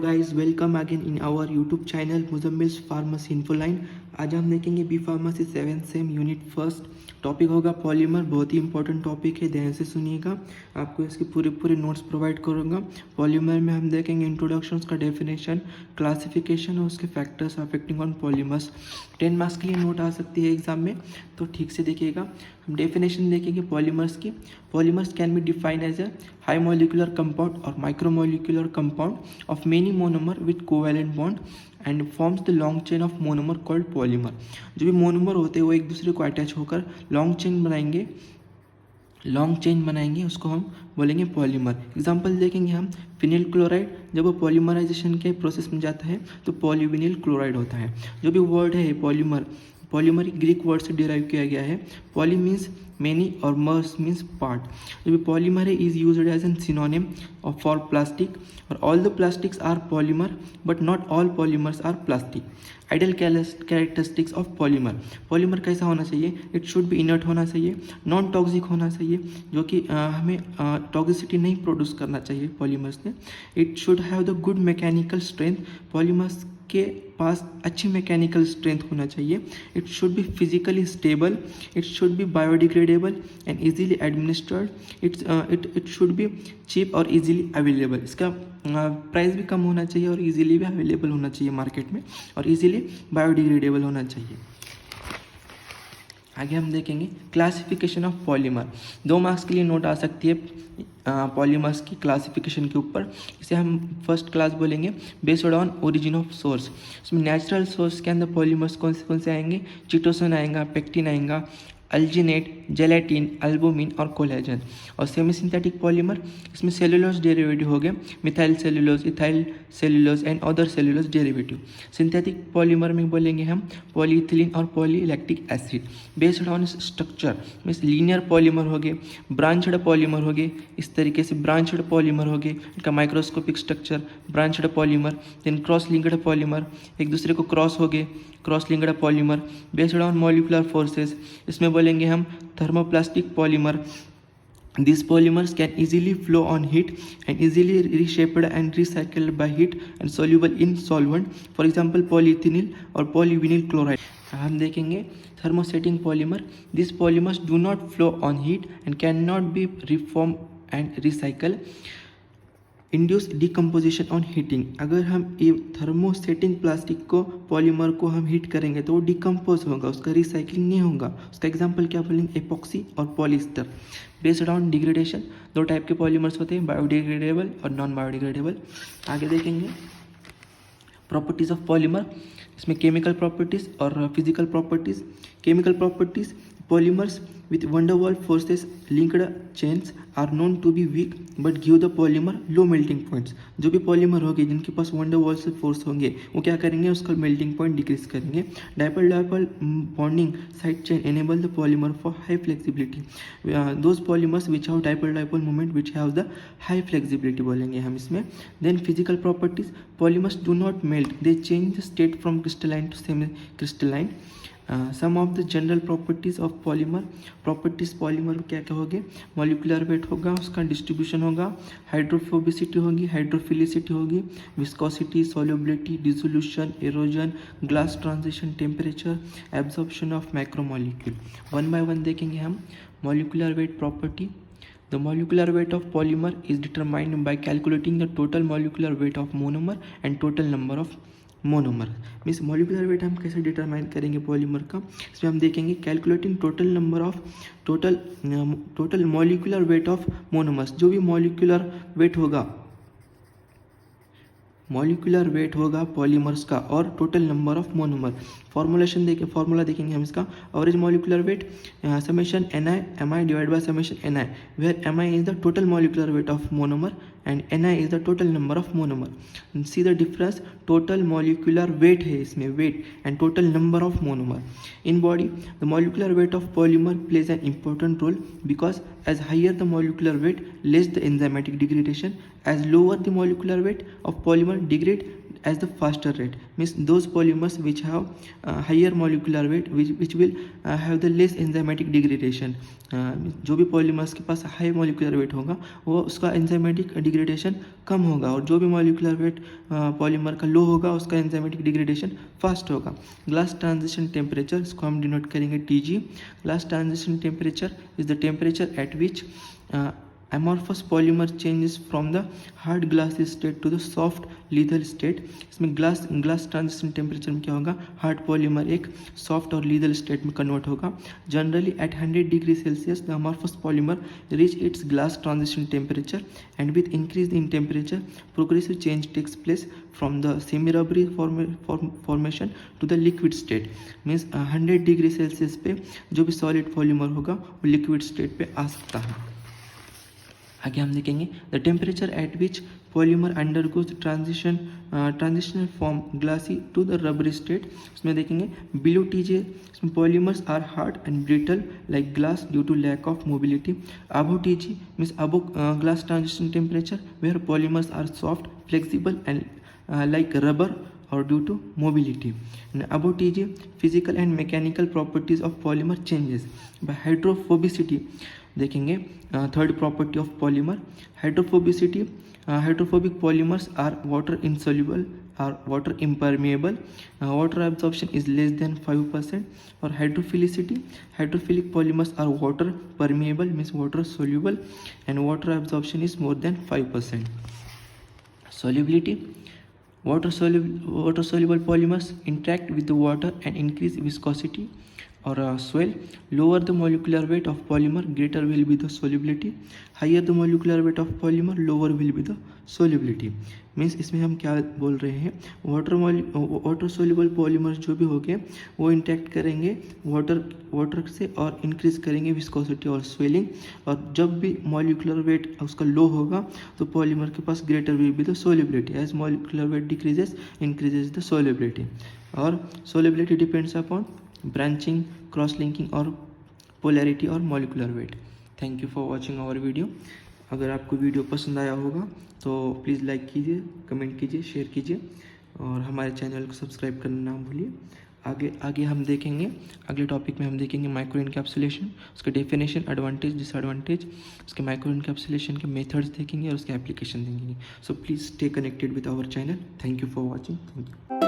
Guys, welcome again in our YouTube channel Muzammil's pharmacy infoline. आज हम देखेंगे B pharmacy 7 sem unit first. Topic होगा polymer. बहुत ही इंपॉर्टेंट टॉपिक है, ध्यान से सुनिएगा। आपको इसके पूरे नोट्स प्रोवाइड करूँगा। पॉलीमर में हम देखेंगे इंट्रोडक्शन का डेफिनेशन, क्लासिफिकेशन और उसके factors affecting on polymers. 10 marks के लिए नोट आ सकती है एग्जाम में, तो ठीक से देखिएगा। हम डेफिनेशन देखेंगे पॉलीमर्स की। Polymers can be defined as a high molecular compound और micromolecular compound of many monomer with covalent bond and forms the long chain of monomer called polymer। जो भी मोनोमर होते हैं वो एक दूसरे को अटैच होकर लॉन्ग चेन बनाएंगे, उसको हम बोलेंगे पॉलीमर। एग्जांपल देखेंगे हम फिनिल क्लोराइड, जब वो पॉलीमराइजेशन के प्रोसेस में जाता है तो पॉलीविनिल क्लोराइड होता है। जो भी वर्ड है पॉलीमर ग्रीक वर्ड से डिराइव किया गया है। पॉली मीन्स मेनी और मर्स मीन्स पार्ट। जो भी पॉलीमर है is used as an synonym of for plastic, और all the plastics are polymer but not all polymers are plastic. Ideal characteristics of polymer कैसा होना चाहिए? इट शुड बी इनर्ट होना चाहिए, नॉन टॉक्सिक होना चाहिए, जो कि हमें टॉक्सिसिटी नहीं प्रोड्यूस करना चाहिए पॉलीमर्स में। It should have the good mechanical strength, polymers के पास अच्छी मैकेनिकल स्ट्रेंथ होना चाहिए। It should be physically stable, it should be biodegradable and easily administered, it should be cheap और इजीली अवेलेबल। इसका प्राइस भी कम होना चाहिए और इजीली भी अवेलेबल होना चाहिए मार्केट में, और इजीली बायोडिग्रेडेबल होना चाहिए। आगे हम देखेंगे क्लासिफिकेशन ऑफ पॉलीमर। 2 मार्क्स के लिए नोट आ सकती है पॉलीमर्स की क्लासिफिकेशन के ऊपर। इसे हम फर्स्ट क्लास बोलेंगे based on origin of source. इसमें नेचुरल सोर्स के अंदर पॉलीमर्स कौन से आएंगे? चिटोसन आएगा, पेक्टिन आएगा, अल्जिनेट, जेलेटिन, अल्बुमिन और कोलेजन। और सेमी सिंथेटिक पॉलीमर, इसमें सेलुलोज डेरिवेटिव हो गए, methyl cellulose, ethyl cellulose and other cellulose derivative. Synthetic polymer में बोलेंगे हम पॉलीइथिलीन और polylactic acid. Based on structure means linear polymer हो गए, ब्रांचड पॉलीमर हो गए, इस तरीके से ब्रांचड पॉलीमर हो गए, इनका microscopic structure branched polymer. Then cross linked polymer, एक दूसरे को क्रॉस हो गए, cross linked polymer. Based on molecular forces, इसमें बोलेंगे हम thermoplastic polymer. These polymers can easily flow on heat and easily reshaped and recycled by heat and soluble in solvent, for example polyethyl और polyvinyl chloride। हम देखेंगे thermosetting polymer। These polymers do not flow on heat and cannot be reformed and recycled। Induce decomposition on heating, अगर हम ये thermosetting plastic को polymer को हम heat करेंगे तो वो डिकम्पोज होगा, उसका रिसाइकलिंग नहीं होगा। उसका एग्जांपल क्या बोलेंगे? एपॉक्सी और polyester. Based on degradation, 2 type के पॉलीमर्स होते हैं, बायोडिग्रेडेबल और नॉन बायोडिग्रेडेबल। आगे देखेंगे प्रॉपर्टीज ऑफ पॉलीमर। इसमें केमिकल प्रॉपर्टीज और physical properties. Chemical properties, polymers with van der Waals forces linked chains are known to be weak but give the polymer low melting points। जो भी polymer होंगे जिनके पास van der Waals force होंगे वो क्या करेंगे? उसका मेल्टिंग पॉइंट डिक्रीज करेंगे। Dipole bonding side chain enable the polymer for high flexibility। those polymers which have dipole moment which have the high flexibility बोलेंगे हम इसमें। then physical properties, polymers do not melt, they change the state from crystalline to semi crystalline। Some of the general properties of polymer. Properties polymer क्या क्या होंगे? Molecular weight होगा, उसका distribution होगा, hydrophobicity होगी, हाइड्रोफिलिसिटी होगी, viscosity, solubility, dissolution, halogen, glass transition, temperature, absorption of macromolecule. 1 by 1 देखेंगे हम। Molecular weight property, the molecular weight of polymer is determined by calculating the total molecular weight of monomer and total number of monomer. Means molecular weight हम कैसे determine करेंगे polymer का? इसमें हम देखेंगे calculating total molecular weight of monomers. जो भी molecular weight होगा पॉलीमर्स का और total number of monomer. Formula देखेंगे हम इसका। Average molecular weight summation NI divide by summation NI, where MI is the total molecular weight of monomer and NI is the total number of monomer। see the difference, total molecular weight है इसमें, weight and total number of monomer। in body, the molecular weight of polymer plays an important role because as higher the molecular weight, less the enzymatic degradation, as lower the molecular weight of polymer degrade as the faster rate, means those polymers which have higher molecular weight which will have the less enzymatic degradation. जो भी polymers के पास high molecular weight होगा वो उसका enzymatic degradation कम होगा, और जो भी molecular weight polymer का low होगा उसका enzymatic degradation fast होगा. Glass transition temperature, इसको हम denote करेंगे TG. Glass transition temperature is the temperature at which amorphous polymer changes from the hard glassy state to the soft lethal state. इसमें glass transition temperature में क्या होगा, hard polymer एक soft और lethal state में convert होगा. Generally at 100 degree Celsius the amorphous polymer reach its glass transition temperature, and with increase in temperature progressive change takes place from the semi-rubbery formation to the liquid state. Means 100 degree Celsius पे जो भी solid polymer होगा वो liquid state पे आ सकता है. आगे हम देखेंगे the temperature at which polymer undergoes transitional from glassy to the rubbery state. इसमें देखेंगे बिलो टीजे इसमें polymers are hard and brittle like glass due to lack of mobility. Above Tg means above glass transition temperature where polymers are soft flexible and like rubber or due to mobility. And above TJ, physical and mechanical properties of polymer changes by hydrophobicity. देखेंगे third property of polymer hydrophobicity. Hydrophobic polymers are water insoluble or water impermeable. Water absorption is less than 5%. और hydrophilicity, hydrophilic polymers are water permeable means water soluble and water absorption is more than 5%. Solubility, water soluble polymers interact with the water and increase viscosity or swell. Lower the molecular weight of polymer, greater will be the solubility. Higher the molecular weight of polymer, lower will be the solubility. Means इसमें हम क्या बोल रहे हैं, water soluble polymers जो भी होंगे वो इंटैक्ट करेंगे वाटर से और इंक्रीज करेंगे विस्कोसिटी और स्वेलिंग. और जब भी मॉलिकुलर वेट उसका लो होगा तो पॉलीमर के पास greater will be the solubility. As molecular weight decreases increases the solubility. और solubility depends upon branching, cross linking और पोलैरिटी और molecular weight. Thank you for watching our video. अगर आपको वीडियो पसंद आया होगा तो प्लीज़ लाइक कीजिए, कमेंट कीजिए, शेयर कीजिए और हमारे चैनल को सब्सक्राइब करना ना भूलिए. आगे हम देखेंगे, अगले टॉपिक में हम देखेंगे माइक्रो इनकैप्सुलेशन, उसके डेफिनेशन, एडवांटेज, डिसएडवांटेज, उसके माइक्रो इनकैप्सुलेशन के मेथड्स देखेंगे और उसके एप्लीकेशन देखेंगे. So please stay connected with our channel. Thank you for watching. Thank you.